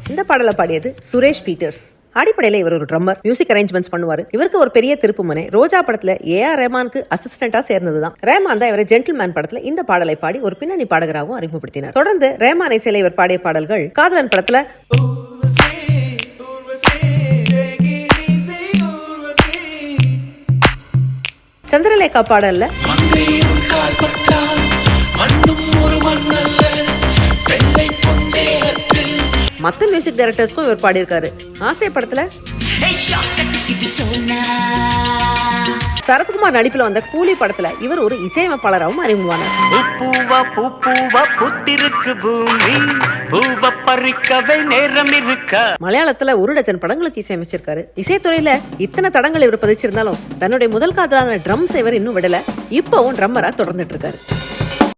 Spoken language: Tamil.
இந்த பாடலை பாடியது சுரேஷ் பீட்டர்ஸ். அடிப்படையில இவர் ஒரு ட்ரம்மர், மியூசிக் அரேஞ்ச்மெண்ட்ஸ் பண்ணுவாரு. இவருக்கு ஒரு பெரிய திருப்புமுனை ரோஜா படத்துல ஏஆர் ரஹ்மானுக்கு அசிஸ்டண்டா சேர்ந்ததுதான். ரஹ்மான் தான் இவரை ஜென்டில்மேன் படத்துல இந்த பாடலை பாடி ஒரு பின்னணி பாடகராகவும் அறிமுகப்படுத்தினார். தொடர்ந்து ரஹ்மான் இசையில இவர் பாடிய பாடல்கள் காதலன் படத்துல, சந்திரலேகா பாடல்ல, மத்த மியூசிக் டைரக்டர்ஸ்க்கும் இவர் பாடியிருக்காரு. ஆசை படத்துல, சரத்குமார் நடிப்புல வந்த கூலி படத்துல இவர் ஒரு இசையமைப்பாளராகவும் அறிமுகமானார். மலையாளத்துல ஒரு டஜன் படங்களுக்கு இசையமைச்சிருக்காரு. இசைத்துறையில இத்தனை தடங்கள் இவர் பதிச்சிருந்தாலும் தன்னுடைய முதல் காதலான ட்ரம்ஸ் இவர் இன்னும் விடல. இப்பவும் ட்ரம்மரா தொடர்ந்துட்டு இருக்காரு.